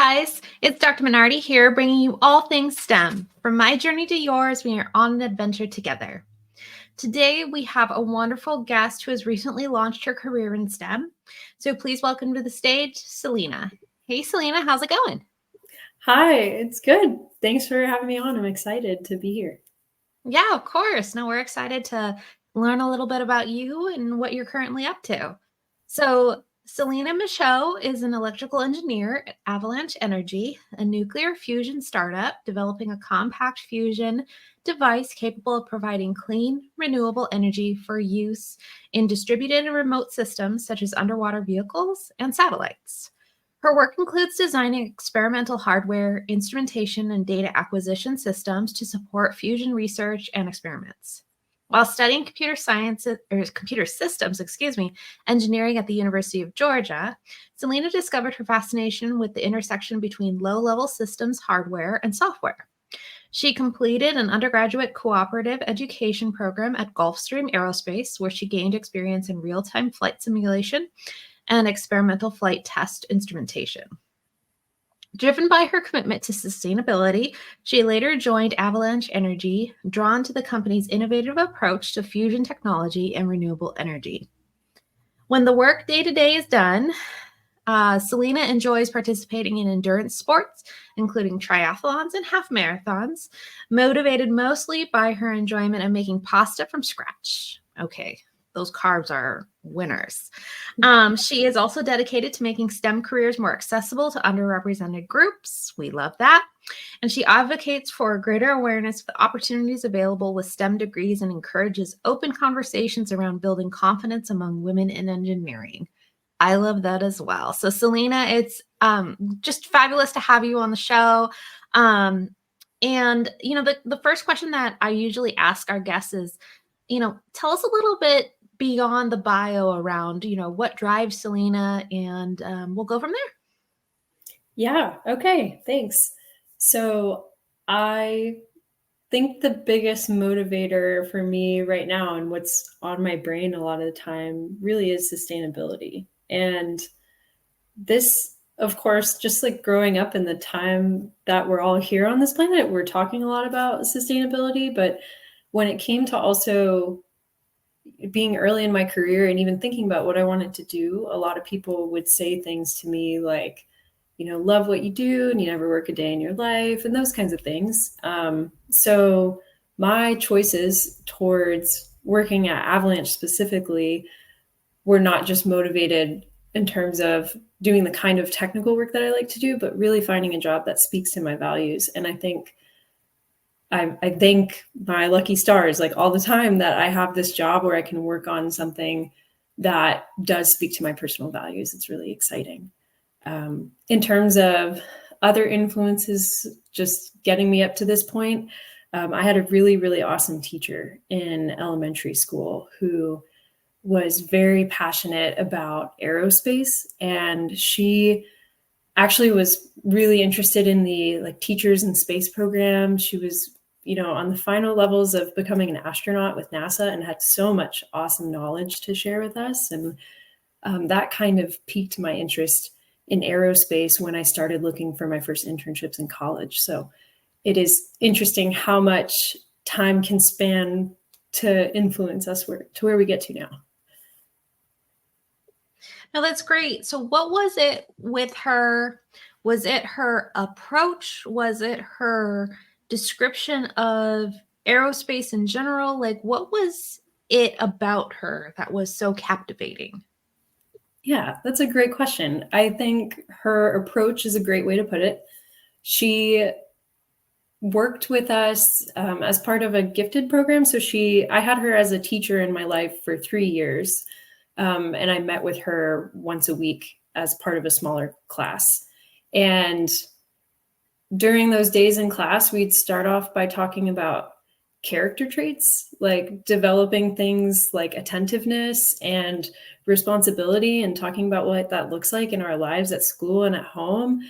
guys, it's Dr. Minardi here, bringing you all things STEM. From my journey to yours, we are on an adventure together. Today, we have a wonderful guest who has recently launched her career in STEM. So please welcome to the stage, Celena. Hey, Celena, how's it going? Hi, it's good. Thanks for having me on. I'm excited to be here. Yeah, of course. No, we're excited to learn a little bit about you and what you're currently up to. So, Celena Michaud is an electrical engineer at Avalanche Energy, a nuclear fusion startup developing a compact fusion device capable of providing clean, renewable energy for use in distributed and remote systems such as underwater vehicles and satellites. Her work includes designing experimental hardware, instrumentation, and data acquisition systems to support fusion research and experiments. While studying computer systems, engineering at the University of Georgia, Celena discovered her fascination with the intersection between low-level systems hardware and software. She completed an undergraduate cooperative education program at Gulfstream Aerospace, where she gained experience in real-time flight simulation and experimental flight test instrumentation. Driven by her commitment to sustainability, she later joined Avalanche Energy, drawn to the company's innovative approach to fusion technology and renewable energy. When the work day-to-day is done, Celena enjoys participating in endurance sports, including triathlons and half marathons, motivated mostly by her enjoyment of making pasta from scratch. Okay, those carbs are winners. She is also dedicated to making STEM careers more accessible to underrepresented groups. We love that. And she advocates for greater awareness of the opportunities available with STEM degrees and encourages open conversations around building confidence among women in engineering. I love that as well. So, Celena, it's just fabulous to have you on the show. And, the first question that I usually ask our guests is, tell us a little bit beyond the bio around, what drives Celena, and we'll go from there. Yeah, okay, thanks. So I think the biggest motivator for me right now and what's on my brain a lot of the time really is sustainability. And this, of course, just like growing up in the time that we're all here on this planet, we're talking a lot about sustainability. But when it came to also being early in my career and even thinking about what I wanted to do, a lot of people would say things to me like, love what you do and you never work a day in your life and those kinds of things. So my choices towards working at Avalanche specifically were not just motivated in terms of doing the kind of technical work that I like to do, but really finding a job that speaks to my values. And I think I thank my lucky stars like all the time that I have this job where I can work on something that does speak to my personal values. It's really exciting. In terms of other influences, just getting me up to this point, I had a really, really awesome teacher in elementary school who was very passionate about aerospace. And she actually was really interested in the teachers in space program. She was on the final levels of becoming an astronaut with NASA and had so much awesome knowledge to share with us. And that kind of piqued my interest in aerospace when I started looking for my first internships in college. So it is interesting how much time can span to influence us to where we get to now. No, that's great. So what was it with her? Was it her approach? Was it her description of aerospace in general? What was it about her that was so captivating? Yeah, that's a great question. I think her approach is a great way to put it. She worked with us as part of a gifted program. So I had her as a teacher in my life for 3 years. And I met with her once a week as part of a smaller class. And during those days in class, we'd start off by talking about character traits, like developing things like attentiveness and responsibility and talking about what that looks like in our lives at school and at home.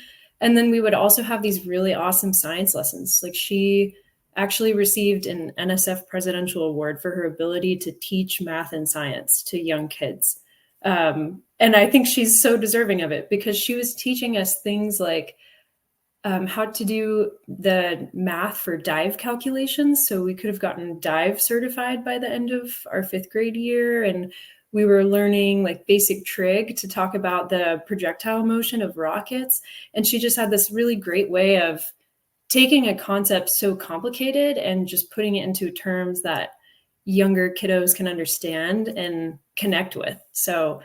And then we would also have these really awesome science lessons. Like she actually received an NSF Presidential Award for her ability to teach math and science to young kids. And I think she's so deserving of it because she was teaching us things like how to do the math for dive calculations. So we could have gotten dive certified by the end of our 5th grade year. And we were learning like basic trig to talk about the projectile motion of rockets. And she just had this really great way of taking a concept so complicated and just putting it into terms that younger kiddos can understand and connect with. So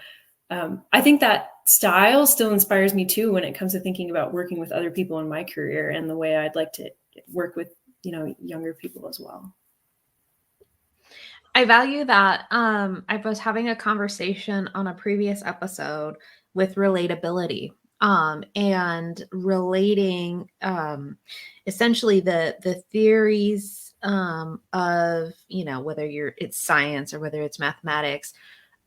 I think that style still inspires me too when it comes to thinking about working with other people in my career and the way I'd like to work with, younger people as well. I value that. I was having a conversation on a previous episode with relatability, and relating, essentially the theories, of, whether it's science or whether it's mathematics,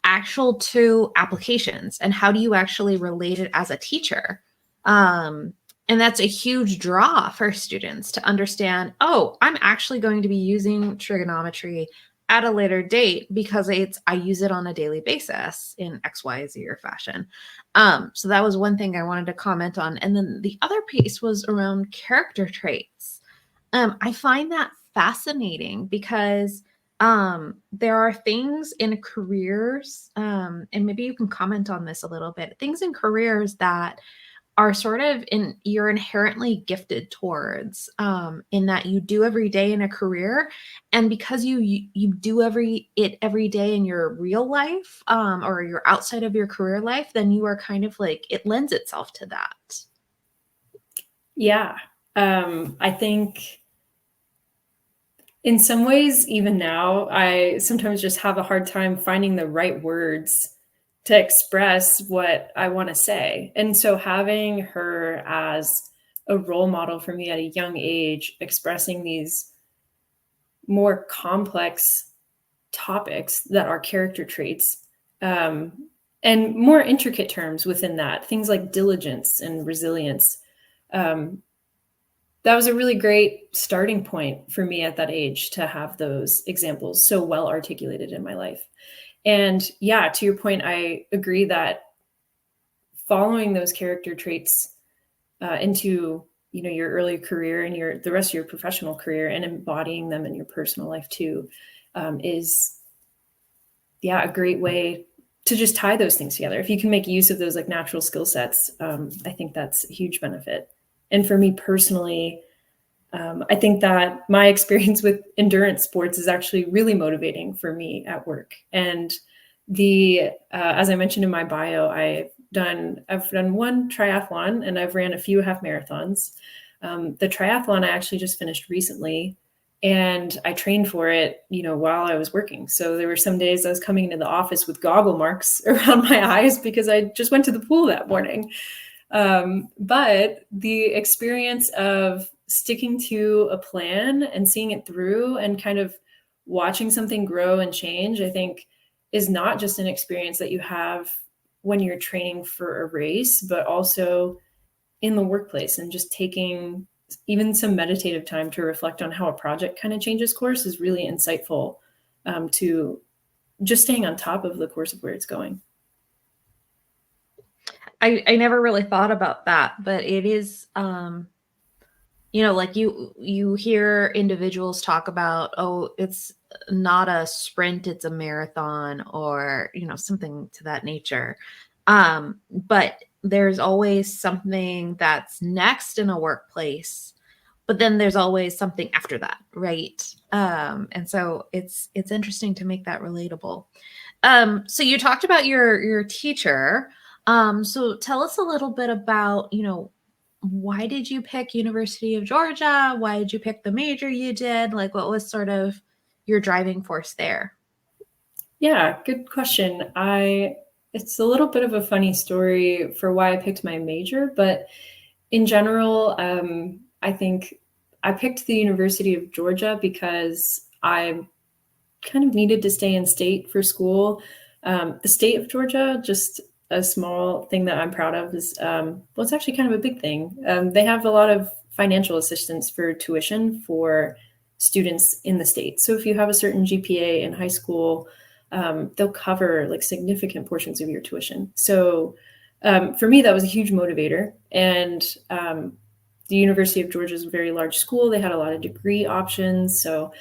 actual to applications, and how do you actually relate it as a teacher. And that's a huge draw for students to understand, oh, I'm actually going to be using trigonometry at a later date because I use it on a daily basis in XYZ or fashion. So that was one thing I wanted to comment on. And then the other piece was around character traits. I find that fascinating because there are things in careers, and maybe you can comment on this a little bit, things in careers that are sort of you're inherently gifted towards, in that you do every day in a career, and because you do every day in your real life, or you're outside of your career life, then you are kind of like, it lends itself to that. Yeah. I think in some ways, even now, I sometimes just have a hard time finding the right words to express what I want to say. And so having her as a role model for me at a young age, expressing these more complex topics that are character traits, and more intricate terms within that, things like diligence and resilience. That was a really great starting point for me at that age to have those examples so well articulated in my life. And yeah, to your point, I agree that following those character traits into your early career and the rest of your professional career and embodying them in your personal life too, is a great way to just tie those things together. If you can make use of those like natural skill sets, I think that's a huge benefit. And for me personally, I think that my experience with endurance sports is actually really motivating for me at work. And as I mentioned in my bio, I've done one triathlon and I've ran a few half marathons. The triathlon I actually just finished recently, and I trained for it, while I was working. So there were some days I was coming into the office with goggle marks around my eyes because I just went to the pool that morning. But the experience of sticking to a plan and seeing it through and kind of watching something grow and change, I think is not just an experience that you have when you're training for a race, but also in the workplace, and just taking even some meditative time to reflect on how a project kind of changes course is really insightful, to just staying on top of the course of where it's going. I never really thought about that, but it is, like you hear individuals talk about, oh, it's not a sprint, it's a marathon, or something to that nature. But there's always something that's next in a workplace, but then there's always something after that, right? And so it's interesting to make that relatable. So you talked about your teacher. So tell us a little bit about, why did you pick University of Georgia? Why did you pick the major you did? Like, what was sort of your driving force there? Yeah, good question. It's a little bit of a funny story for why I picked my major, but in general, I think I picked the University of Georgia because I kind of needed to stay in state for school. The state of Georgia, just a small thing that I'm proud of is, it's actually kind of a big thing. They have a lot of financial assistance for tuition for students in the state. So if you have a certain GPA in high school, they'll cover like significant portions of your tuition. So for me, that was a huge motivator. And the University of Georgia is a very large school. They had a lot of degree options. So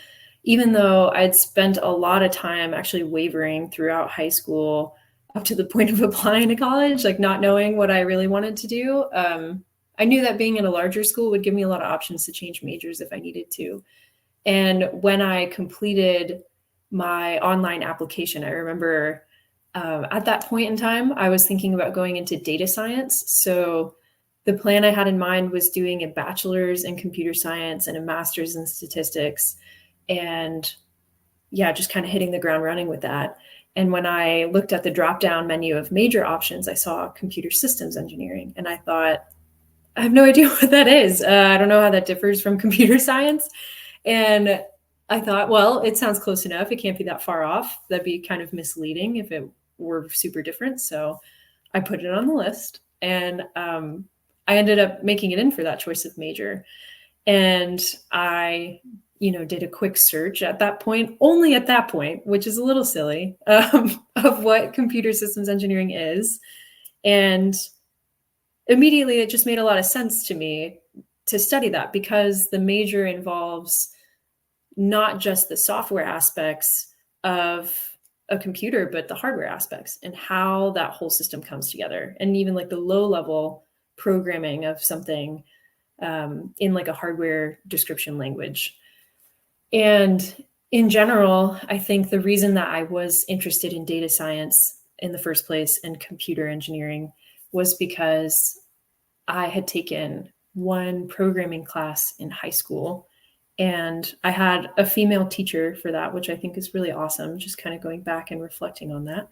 even though I'd spent a lot of time actually wavering throughout high school up to the point of applying to college, like not knowing what I really wanted to do, I knew that being in a larger school would give me a lot of options to change majors if I needed to. And when I completed my online application, I remember at that point in time, I was thinking about going into data science. So the plan I had in mind was doing a bachelor's in computer science and a master's in statistics. And yeah, just kind of hitting the ground running with that. And when I looked at the drop down menu of major options, I saw computer systems engineering. And I thought, I have no idea what that is. I don't know how that differs from computer science. And I thought, well, it sounds close enough. It can't be that far off. That'd be kind of misleading if it were super different. So I put it on the list, and I ended up making it in for that choice of major. And I, did a quick search at that point, only at that point, which is a little silly, of what computer systems engineering is. And immediately it just made a lot of sense to me to study that, because the major involves not just the software aspects of a computer, but the hardware aspects and how that whole system comes together. And even like the low level programming of something in like a hardware description language. And in general, I think the reason that I was interested in data science in the first place and computer engineering was because I had taken one programming class in high school, and I had a female teacher for that, which I think is really awesome, just kind of going back and reflecting on that.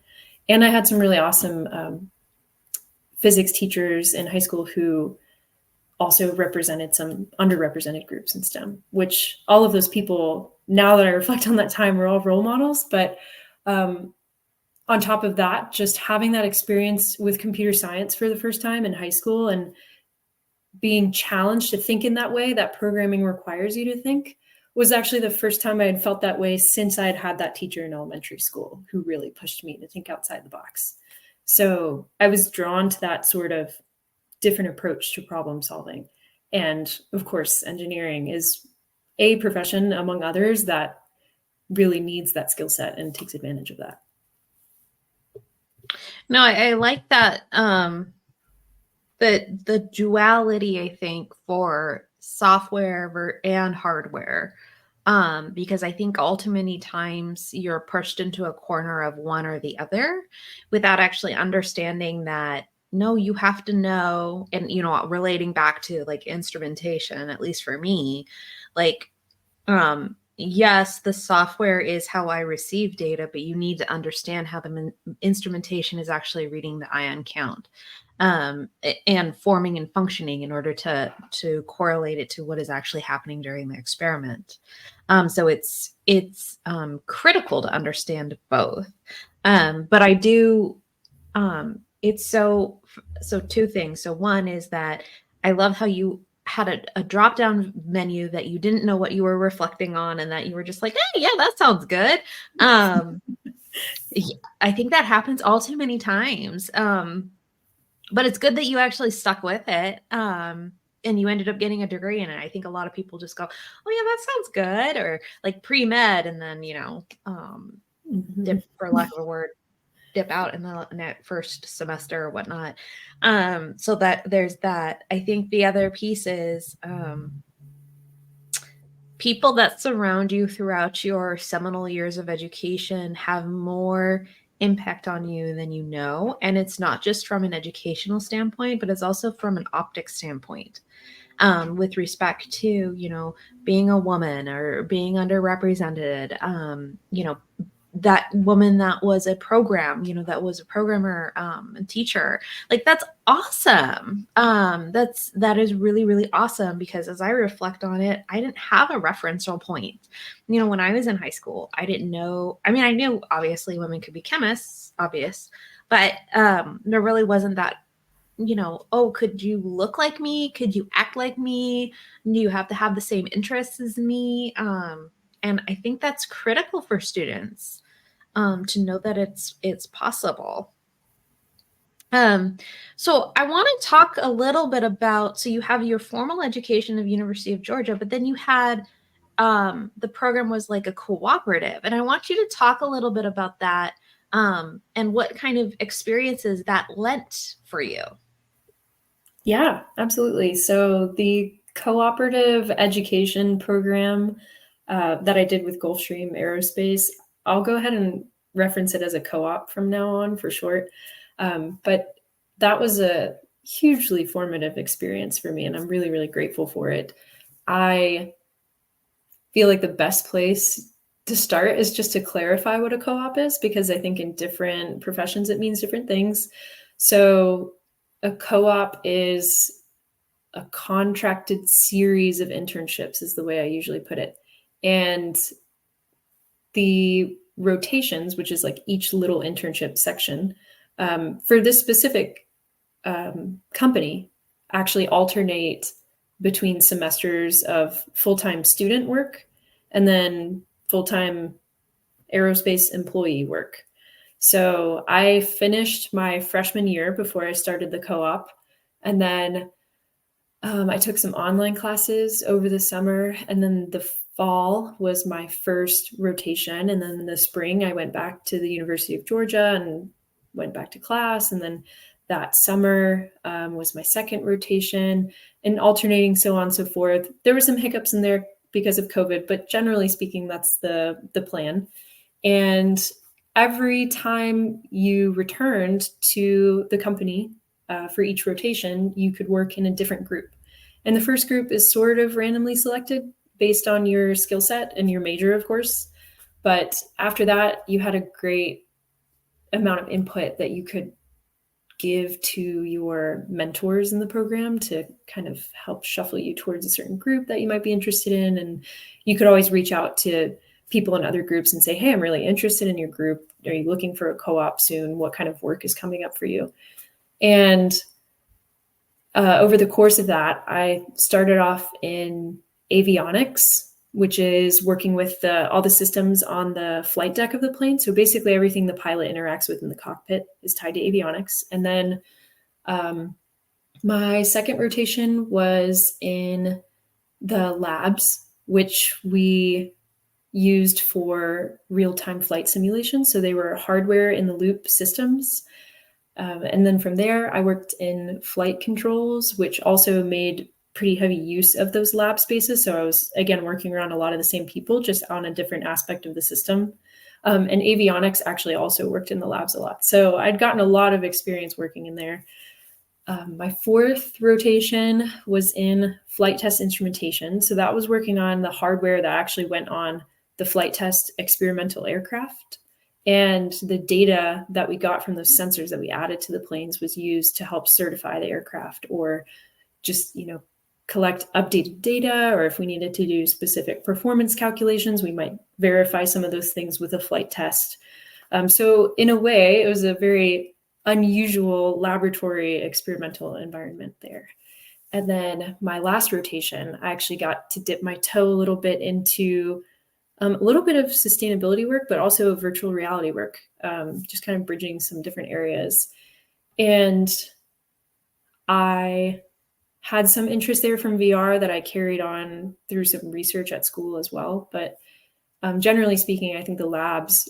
And I had some really awesome physics teachers in high school who also represented some underrepresented groups in STEM, which all of those people, now that I reflect on that time, were all role models. But on top of that, just having that experience with computer science for the first time in high school and being challenged to think in that way that programming requires you to think was actually the first time I had felt that way since I had had that teacher in elementary school who really pushed me to think outside the box. So I was drawn to that sort of different approach to problem solving. And of course, engineering is a profession among others that really needs that skill set and takes advantage of that. No, I like that. The duality, I think, for software and hardware, because I think ultimately times you're pushed into a corner of one or the other without actually understanding that, no, you have to know. And, relating back to like instrumentation, at least for me, like, yes, the software is how I receive data, but you need to understand how the instrumentation is actually reading the ion count, and forming and functioning in order to correlate it to what is actually happening during the experiment. So it's critical to understand both. But I do. It's so two things. So one is that I love how you had a drop down menu that you didn't know what you were reflecting on, and that you were just like, hey, yeah, that sounds good. I think that happens all too many times. But it's good that you actually stuck with it. And you ended up getting a degree in it. I think a lot of people just go, oh yeah, that sounds good. Or like pre-med, and then, dip, for lack of a word, dip out in that first semester or whatnot. So that there's that. I think the other piece is people that surround you throughout your seminal years of education have more impact on you than you know. And it's not just from an educational standpoint, but it's also from an optics standpoint. With respect to, being a woman or being underrepresented, that woman that was a that was a programmer, and teacher, like that's awesome. That is really, really awesome, because as I reflect on it, I didn't have a referential point. When I was in high school, I didn't know. I mean, I knew obviously women could be chemists, obvious, but there really wasn't that. Oh, could you look like me? Could you act like me? Do you have to have the same interests as me? And I think that's critical for students, to know that it's possible. Um, so I want to talk a little bit about, so you have your formal education of University of Georgia, but then you had the program was like a cooperative. And I want you to talk a little bit about that, and what kind of experiences that lent for you. Yeah, absolutely. So the cooperative education program that I did with Gulfstream Aerospace, I'll go ahead and reference it as a co-op from now on for short. But that was a hugely formative experience for me, and I'm really, really grateful for it. I feel like the best place to start is just to clarify what a co-op is, because I think in different professions it means different things. So a co-op is a contracted series of internships, is the way I usually put it. And the rotations, which is like each little internship section, for this specific company, actually alternate between semesters of full-time student work and then full-time aerospace employee work. So I finished my freshman year before I started the co-op, and then I took some online classes over the summer, and then the fall was my first rotation. And then in the spring, I went back to the University of Georgia and went back to class. And then that summer was my second rotation, and alternating, so on and so forth. There were some hiccups in there because of COVID, but generally speaking, that's the plan. And every time you returned to the company for each rotation, you could work in a different group. And the first group is sort of randomly selected based on your skill set and your major, of course. But after that, you had a great amount of input that you could give to your mentors in the program to kind of help shuffle you towards a certain group that you might be interested in. And you could always reach out to people in other groups and say, hey, I'm really interested in your group. Are you looking for a co-op soon? What kind of work is coming up for you? And over the course of that, I started off in avionics, which is working with all the systems on the flight deck of the plane. So basically everything the pilot interacts with in the cockpit is tied to avionics. And then my second rotation was in the labs, which we used for real-time flight simulation. So they were hardware in the loop systems. And then from there, I worked in flight controls, which also made pretty heavy use of those lab spaces. So I was, again, working around a lot of the same people, just on a different aspect of the system. And avionics actually also worked in the labs a lot. So I'd gotten a lot of experience working in there. My fourth rotation was in flight test instrumentation. So that was working on the hardware that actually went on the flight test experimental aircraft. And the data that we got from those sensors that we added to the planes was used to help certify the aircraft, or just, collect updated data, or if we needed to do specific performance calculations, we might verify some of those things with a flight test. So in a way, it was a very unusual laboratory experimental environment there. And then my last rotation, I actually got to dip my toe a little bit into a little bit of sustainability work, but also virtual reality work, just kind of bridging some different areas. And I had some interest there from VR that I carried on through some research at school as well. But generally speaking, I think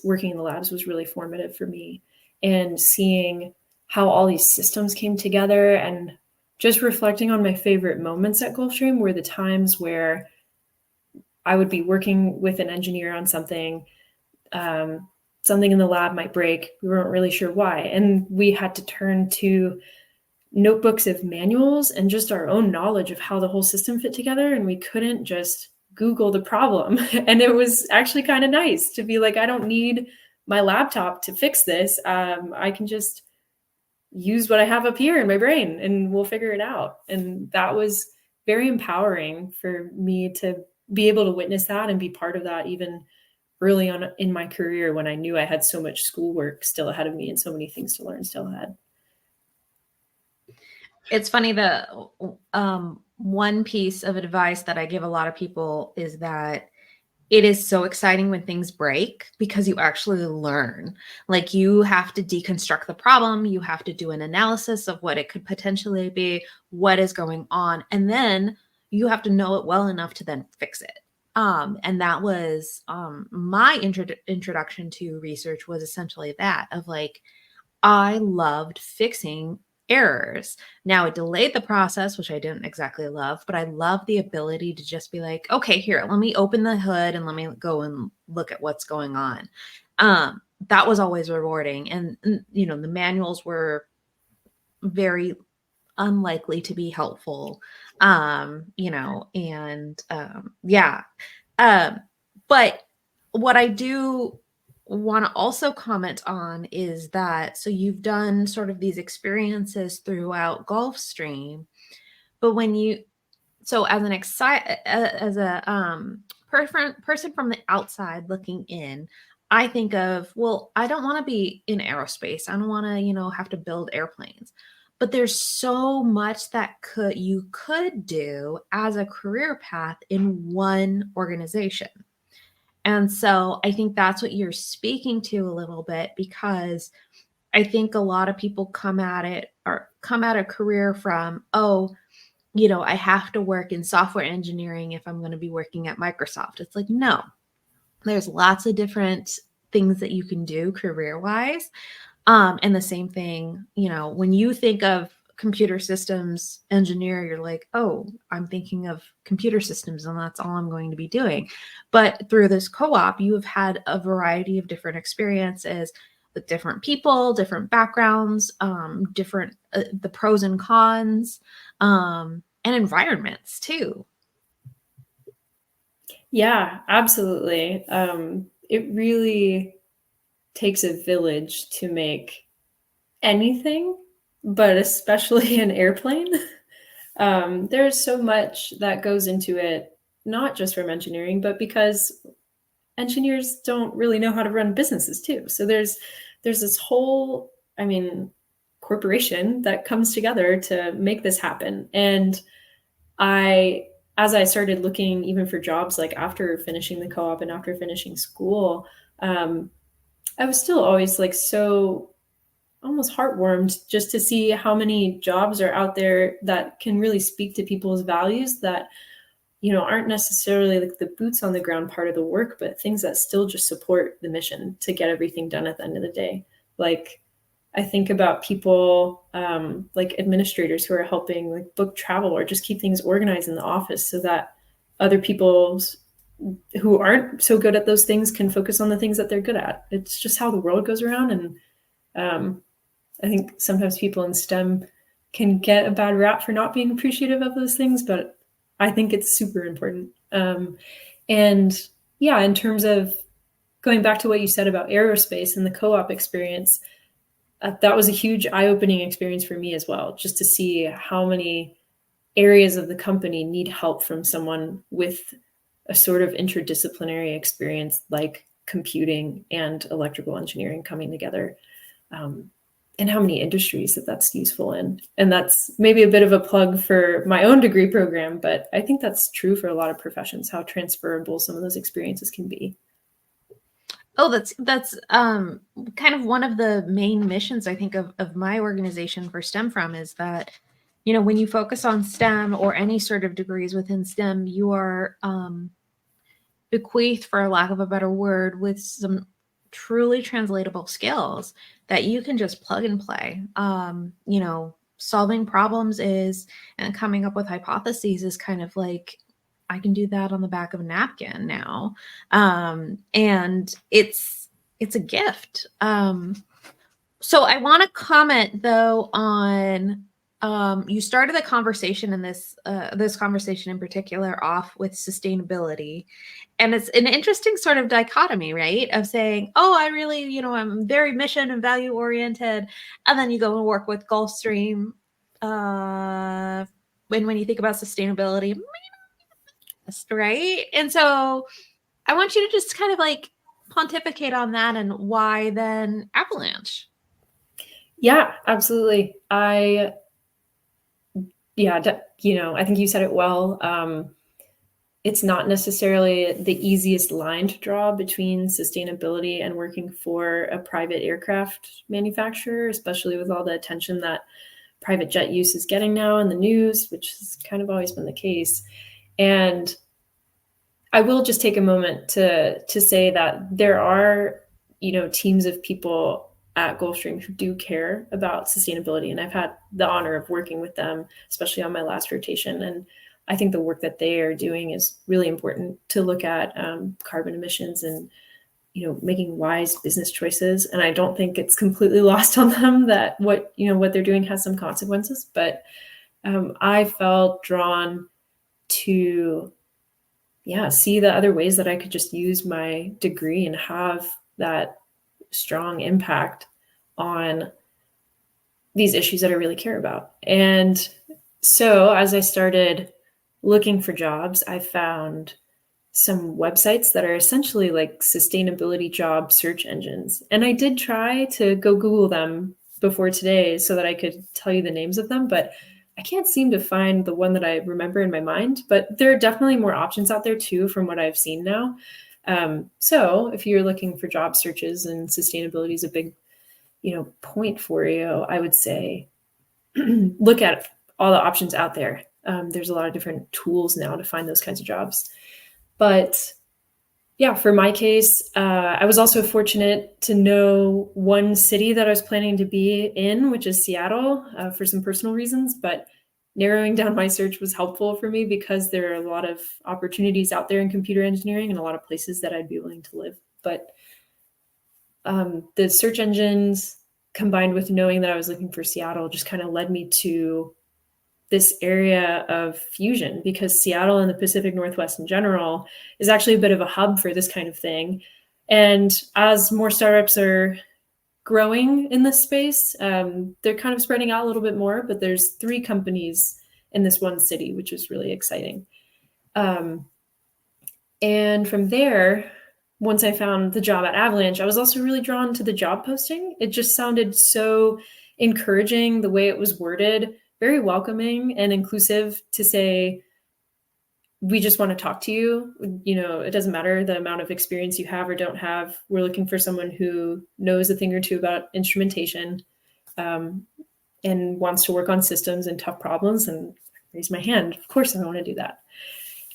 working in the labs was really formative for me, and seeing how all these systems came together, and just reflecting on my favorite moments at Gulfstream were the times where I would be working with an engineer on something, something in the lab might break. We weren't really sure why. And we had to turn to notebooks of manuals and just our own knowledge of how the whole system fit together. And we couldn't just Google the problem. And it was actually kind of nice to be like, I don't need my laptop to fix this. I can just use what I have up here in my brain and we'll figure it out. And that was very empowering for me to be able to witness that and be part of that, even early on in my career, when I knew I had so much schoolwork still ahead of me and so many things to learn still ahead. It's funny, the one piece of advice that I give a lot of people is that it is so exciting when things break because you actually learn. Like you have to deconstruct the problem, you have to do an analysis of what it could potentially be, what is going on, and then you have to know it well enough to then fix it. And that was my introduction to research was essentially that of like I loved fixing errors. Now it delayed the process, which I didn't exactly love, but I love the ability to just be like, okay, here, let me open the hood and let me go and look at what's going on. That was always rewarding. And, you know, the manuals were very unlikely to be helpful. You know, and yeah. Um, but what I do want to also comment on is that so you've done sort of these experiences throughout Gulfstream, but when you so as a person from the outside looking in, I think of, well, I don't want to be in aerospace. I don't want to, you know, have to build airplanes. But there's so much that you could do as a career path in one organization. And so I think that's what you're speaking to a little bit, because I think a lot of people come at it or come at a career from, oh, you know, I have to work in software engineering if I'm going to be working at Microsoft. It's like, no, there's lots of different things that you can do career wise. And the same thing, you know, when you think of computer systems engineer, you're like, oh, I'm thinking of computer systems and that's all I'm going to be doing. But through this co-op, you have had a variety of different experiences with different people, different backgrounds, different the pros and cons, and environments too. Yeah, absolutely. It really takes a village to make anything, but especially an airplane. There's so much that goes into it, not just from engineering, but because engineers don't really know how to run businesses too. So there's this whole, I mean, corporation that comes together to make this happen. And I, as I started looking even for jobs, like after finishing the co-op and after finishing school, I was still always like so almost heartwarmed just to see how many jobs are out there that can really speak to people's values that, you know, aren't necessarily like the boots on the ground part of the work, but things that still just support the mission to get everything done at the end of the day. Like I think about people like administrators who are helping like book travel or just keep things organized in the office so that other people who aren't so good at those things can focus on the things that they're good at. It's just how the world goes around. And I think sometimes people in STEM can get a bad rap for not being appreciative of those things, but I think it's super important. And yeah, in terms of going back to what you said about aerospace and the co-op experience, that was a huge eye-opening experience for me as well, just to see how many areas of the company need help from someone with a sort of interdisciplinary experience like computing and electrical engineering coming together. And how many industries that's useful in. And that's maybe a bit of a plug for my own degree program, but I think that's true for a lot of professions, how transferable some of those experiences can be. Oh, that's kind of one of the main missions I think of my organization for STEM from is that, you know, when you focus on STEM or any sort of degrees within STEM, you are bequeathed, for lack of a better word, with some truly translatable skills that you can just plug and play. You know, solving problems is and coming up with hypotheses is kind of like I can do that on the back of a napkin now, and it's a gift. So I want to comment though on you started the conversation in this conversation in particular off with sustainability, and it's an interesting sort of dichotomy, right? Of saying, oh, I really, you know, I'm very mission and value oriented, and then you go and work with Gulfstream. When you think about sustainability, right? And so I want you to just kind of like pontificate on that and why then Avalanche. Yeah, absolutely. You know, I think you said it well. it's not necessarily the easiest line to draw between sustainability and working for a private aircraft manufacturer, especially with all the attention that private jet use is getting now in the news, which has kind of always been the case. And I will just take a moment to say that there are, teams of people at Gulfstream who do care about sustainability, and I've had the honor of working with them, especially on my last rotation. And I think the work that they are doing is really important to look at carbon emissions and making wise business choices. And I don't think it's completely lost on them that what they're doing has some consequences. But I felt drawn to see the other ways that I could just use my degree and have that strong impact on these issues that I really care about. And so as I started looking for jobs, I found some websites that are essentially like sustainability job search engines. And I did try to go Google them before today so that I could tell you the names of them, but I can't seem to find the one that I remember in my mind. But there are definitely more options out there too, from what I've seen now. So if you're looking for job searches and sustainability is a big, point for you, I would say look at all the options out there. There's a lot of different tools now to find those kinds of jobs. But yeah, for my case, I was also fortunate to know one city that I was planning to be in, which is Seattle, for some personal reasons. But narrowing down my search was helpful for me because there are a lot of opportunities out there in computer engineering and a lot of places that I'd be willing to live. But the search engines combined with knowing that I was looking for Seattle just kind of led me to this area of fusion, because Seattle and the Pacific Northwest in general is actually a bit of a hub for this kind of thing. And as more startups are growing in this space, they're kind of spreading out a little bit more, but there's 3 companies in this one city, which is really exciting. And from there, once I found the job at Avalanche, I was also really drawn to the job posting. It just sounded so encouraging, the way it was worded, very welcoming and inclusive, to say, we just want to talk to you. It doesn't matter the amount of experience you have or don't have. We're looking for someone who knows a thing or two about instrumentation, and wants to work on systems and tough problems. And raise my hand. Of course, I want to do that.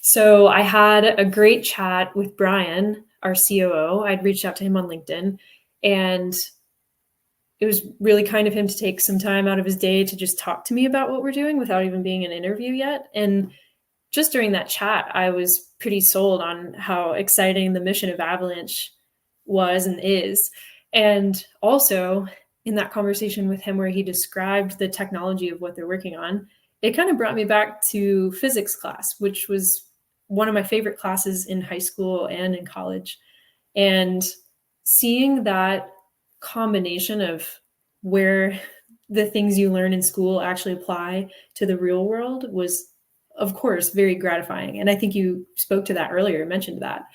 So I had a great chat with Brian, our COO. I'd reached out to him on LinkedIn, and it was really kind of him to take some time out of his day to just talk to me about what we're doing without even being an interview yet. And just during that chat, I was pretty sold on how exciting the mission of Avalanche was and is. And also in that conversation with him where he described the technology of what they're working on, it kind of brought me back to physics class, which was one of my favorite classes in high school and in college. And seeing that combination of where the things you learn in school actually apply to the real world was, of course, very gratifying. And I think you spoke to that earlier, mentioned that.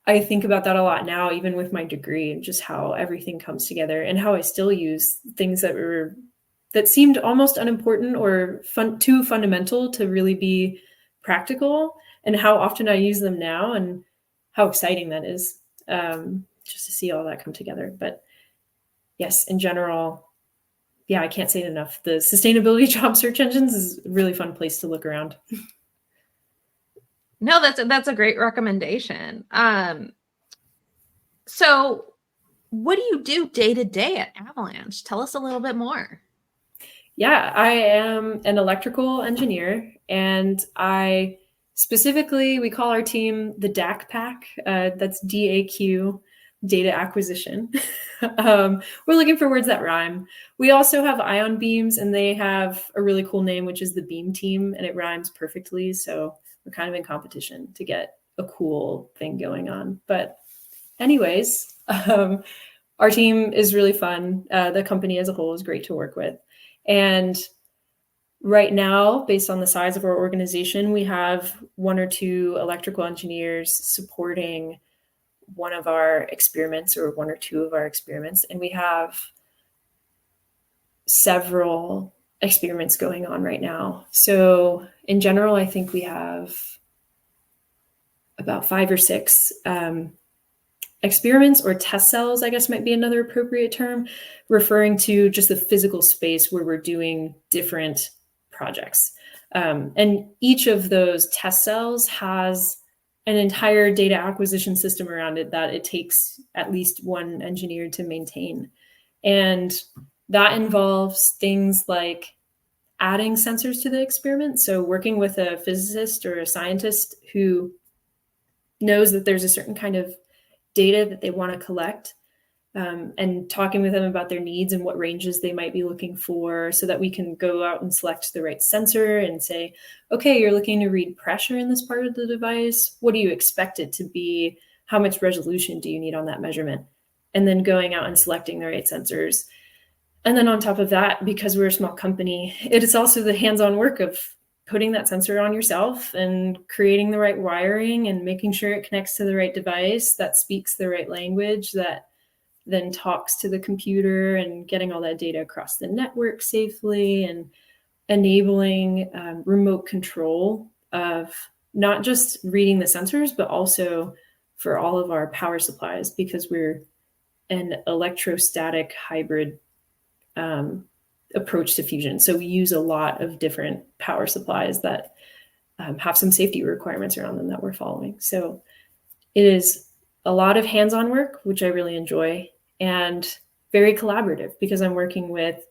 I think about that a lot now, even with my degree, and just how everything comes together and how I still use things that seemed almost unimportant or too fundamental to really be practical, and how often I use them now and how exciting that is, just to see all that come together. But yes, in general, I can't say it enough. The sustainability job search engines is a really fun place to look around. No, that's a great recommendation. So what do you do day to day at Avalanche? Tell us a little bit more. Yeah, I am an electrical engineer, and we call our team the DAC Pack. That's DAQ, data acquisition. We're looking for words that rhyme. We also have ion beams, and they have a really cool name, which is the beam team, and it rhymes perfectly. So we're kind of in competition to get a cool thing going on. But anyways, our team is really fun. The company as a whole is great to work with. And right now, based on the size of our organization, we have 1 or 2 electrical engineers supporting one of our experiments or 1 or 2 of our experiments. And we have several experiments going on right now. So in general, I think we have about 5 or 6 experiments or test cells, I guess might be another appropriate term, referring to just the physical space where we're doing different projects. And each of those test cells has an entire data acquisition system around it that it takes at least one engineer to maintain. And that involves things like adding sensors to the experiment. So working with a physicist or a scientist who knows that there's a certain kind of data that they want to collect, and talking with them about their needs and what ranges they might be looking for, so that we can go out and select the right sensor and say, okay, you're looking to read pressure in this part of the device. What do you expect it to be? How much resolution do you need on that measurement? And then going out and selecting the right sensors. And then on top of that, because we're a small company, it is also the hands-on work of putting that sensor on yourself and creating the right wiring and making sure it connects to the right device that speaks the right language, that then talks to the computer, and getting all that data across the network safely, and enabling remote control of not just reading the sensors, but also for all of our power supplies, because we're an electrostatic hybrid approach to fusion. So we use a lot of different power supplies that have some safety requirements around them that we're following. So it is a lot of hands-on work, which I really enjoy, and very collaborative, because I'm working with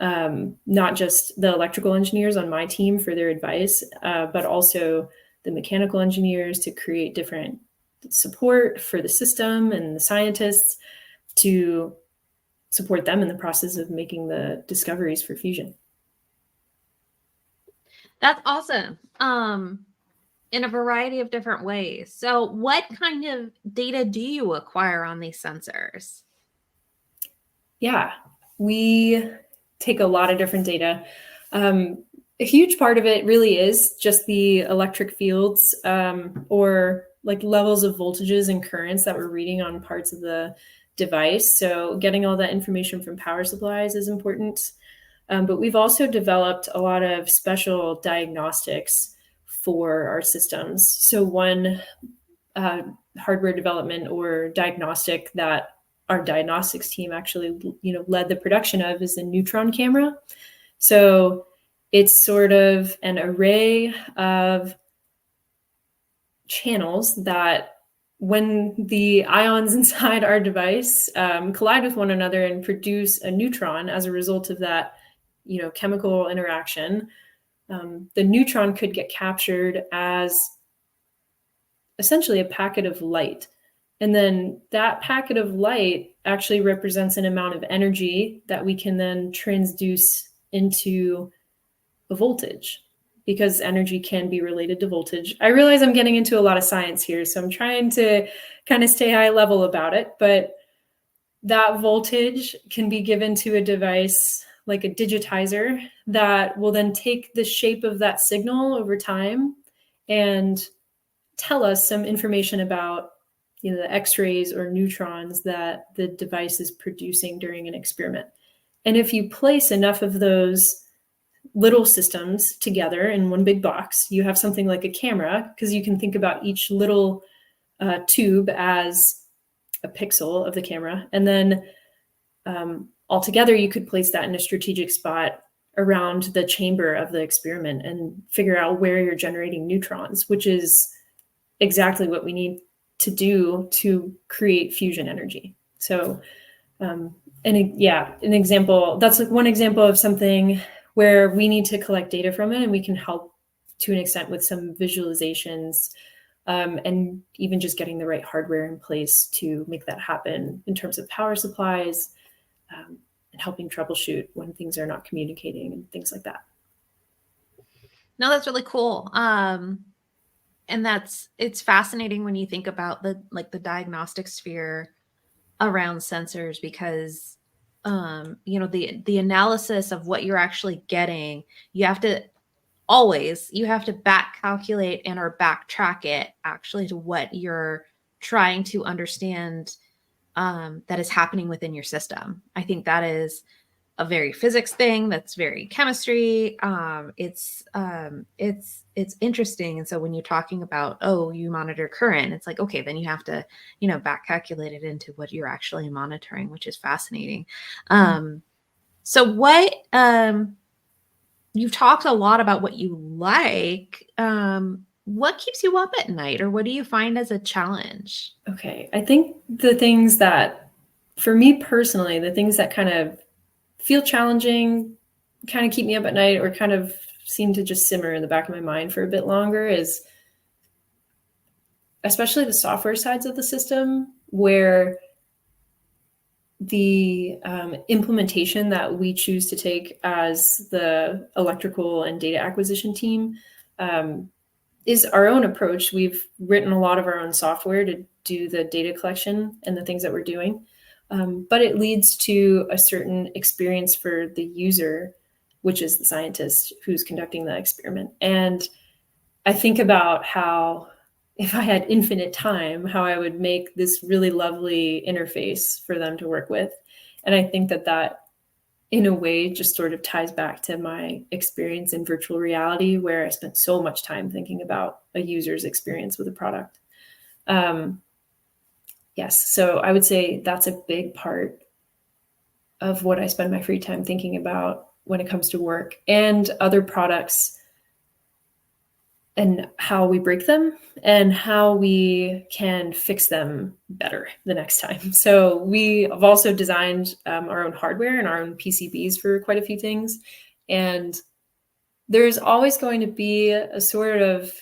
not just the electrical engineers on my team for their advice, but also the mechanical engineers to create different support for the system, and the scientists to support them in the process of making the discoveries for fusion. That's awesome. In a variety of different ways. So what kind of data do you acquire on these sensors? Yeah, we take a lot of different data. A huge part of it really is just the electric fields, or like levels of voltages and currents that we're reading on parts of the device. So getting all that information from power supplies is important. But we've also developed a lot of special diagnostics for our systems. So one hardware development or diagnostic that our diagnostics team actually, led the production of is the neutron camera. So it's sort of an array of channels that, when the ions inside our device collide with one another and produce a neutron as a result of that, chemical interaction, the neutron could get captured as essentially a packet of light. And then that packet of light actually represents an amount of energy that we can then transduce into a voltage, because energy can be related to voltage. I realize I'm getting into a lot of science here, so I'm trying to kind of stay high level about it, but that voltage can be given to a device like a digitizer that will then take the shape of that signal over time and tell us some information about the X-rays or neutrons that the device is producing during an experiment. And if you place enough of those little systems together in one big box, you have something like a camera, because you can think about each little tube as a pixel of the camera. And then altogether, you could place that in a strategic spot around the chamber of the experiment and figure out where you're generating neutrons, which is exactly what we need to do to create fusion energy. So an example, that's like one example of something where we need to collect data from it, and we can help to an extent with some visualizations, and even just getting the right hardware in place to make that happen in terms of power supplies, and helping troubleshoot when things are not communicating and things like that. No, that's really cool. And it's fascinating when you think about the diagnostic sphere around sensors, because the analysis of what you're actually getting, you have to back calculate and or backtrack it actually to what you're trying to understand that is happening within your system. I think that is a very physics thing that's very chemistry. It's interesting. And so when you're talking about, oh, you monitor current, it's like, okay, then you have to, back calculate it into what you're actually monitoring, which is fascinating. So you've talked a lot about what you like. What keeps you up at night, or what do you find as a challenge? Okay. I think the things that, for me personally, the things that kind of feel challenging, kind of keep me up at night, or kind of seem to just simmer in the back of my mind for a bit longer, is especially the software sides of the system, where the implementation that we choose to take as the electrical and data acquisition team is our own approach. We've written a lot of our own software to do the data collection and the things that we're doing. But it leads to a certain experience for the user, which is the scientist who's conducting the experiment. And I think about how, if I had infinite time, how I would make this really lovely interface for them to work with. And I think that in a way just sort of ties back to my experience in virtual reality, where I spent so much time thinking about a user's experience with a product. Yes, so I would say that's a big part of what I spend my free time thinking about when it comes to work and other products, and how we break them and how we can fix them better the next time. So we have also designed our own hardware and our own PCBs for quite a few things. And there's always going to be a sort of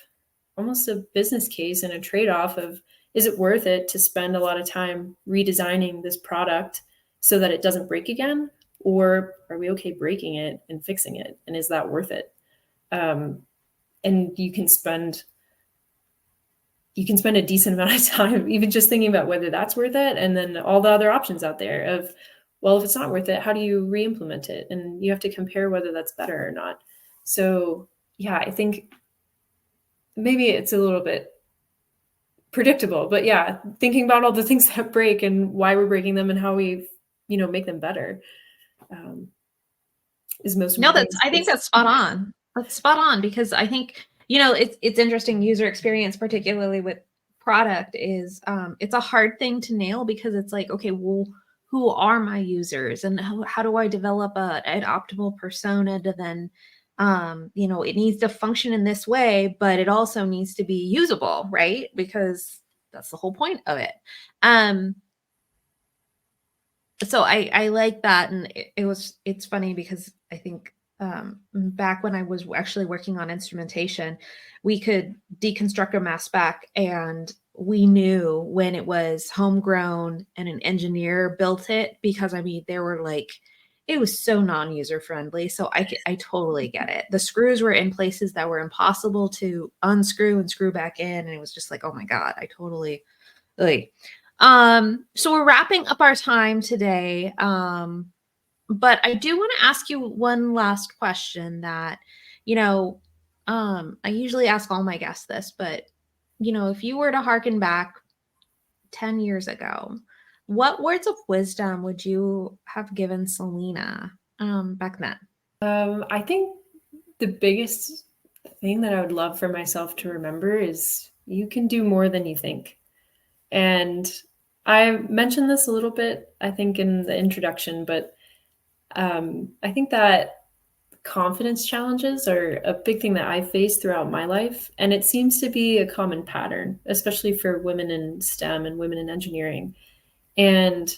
almost a business case and a trade-off of, is it worth it to spend a lot of time redesigning this product so that it doesn't break again? Or are we okay breaking it and fixing it? And is that worth it? And you can spend a decent amount of time even just thinking about whether that's worth it, and then all the other options out there of, well, if it's not worth it, how do you re-implement it? And you have to compare whether that's better or not. So yeah, I think maybe it's a little bit predictable, but yeah, thinking about all the things that break and why we're breaking them and how we make them better is most No, I think that's spot on. That's spot on, because I think, it's interesting. User experience, particularly with product, is it's a hard thing to nail, because it's like, okay, well, who are my users, and how do I develop an optimal persona to then, it needs to function in this way, but it also needs to be usable, right? Because that's the whole point of it. So I like that. And it's funny, because I think back when I was actually working on instrumentation, we could deconstruct a mass spec, and we knew when it was homegrown and an engineer built it, because they were like, it was so non-user friendly. So I totally get it. The screws were in places that were impossible to unscrew and screw back in, and it was just like, oh my God, I totally like. So we're wrapping up our time today. But I do want to ask you one last question that, I usually ask all my guests this, but, if you were to harken back 10 years ago, what words of wisdom would you have given Celena back then? I think the biggest thing that I would love for myself to remember is, you can do more than you think. And I mentioned this a little bit, I think, in the introduction, but I think that confidence challenges are a big thing that I faced throughout my life. And it seems to be a common pattern, especially for women in STEM and women in engineering. And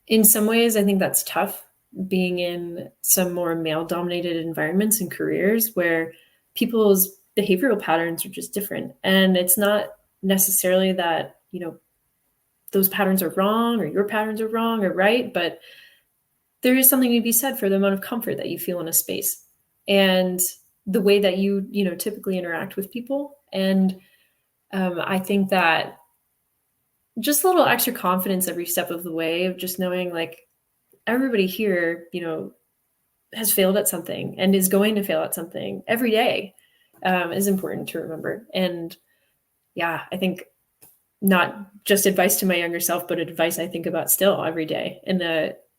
in some ways, I think that's tough, being in some more male-dominated environments and careers where people's behavioral patterns are just different. And it's not necessarily that, those patterns are wrong, or your patterns are wrong or right, but there is something to be said for the amount of comfort that you feel in a space and the way that you typically interact with people. And I think that just a little extra confidence every step of the way, of just knowing, like, everybody here, has failed at something and is going to fail at something every day, is important to remember. And yeah, I think not just advice to my younger self, but advice I think about still every day, and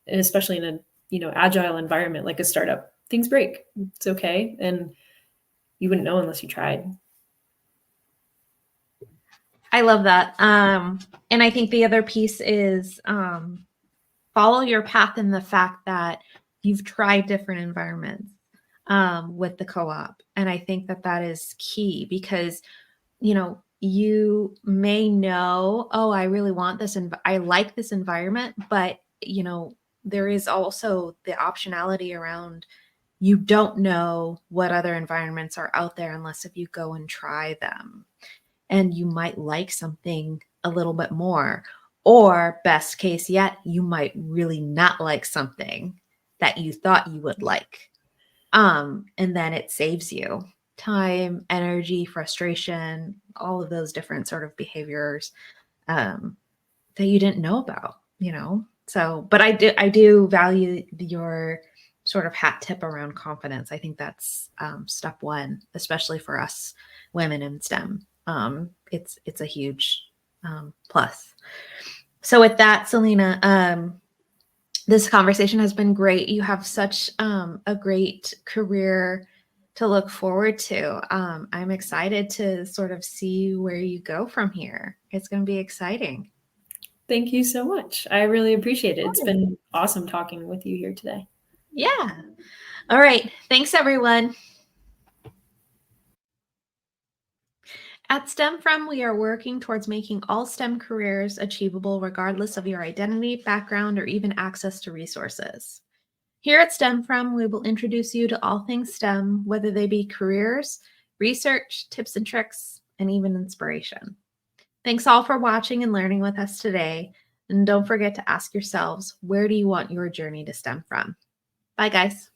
especially in a agile environment like a startup, things break. It's okay. And you wouldn't know unless you tried. I love that. And I think the other piece is follow your path in the fact that you've tried different environments with the co-op. And I think that that is key because, you may know, oh, I really want this and I like this environment, but, there is also the optionality around you don't know what other environments are out there unless if you go and try them. And you might like something a little bit more. Or best case yet, you might really not like something that you thought you would like. And then it saves you time, energy, frustration, all of those different sort of behaviors that you didn't know about. So, but I do value your sort of hat tip around confidence. I think that's step one, especially for us women in STEM. It's a huge plus. So with that, Celena, this conversation has been great. You have such a great career to look forward to. I'm excited to sort of see where you go from here. It's going to be exciting. Thank you so much. I really appreciate it. It's been awesome talking with you here today. Yeah. All right. Thanks, everyone. At STEM From, we are working towards making all STEM careers achievable regardless of your identity, background, or even access to resources. Here at STEM From, we will introduce you to all things STEM, whether they be careers, research, tips and tricks, and even inspiration. Thanks all for watching and learning with us today. And don't forget to ask yourselves, where do you want your journey to stem from? Bye, guys.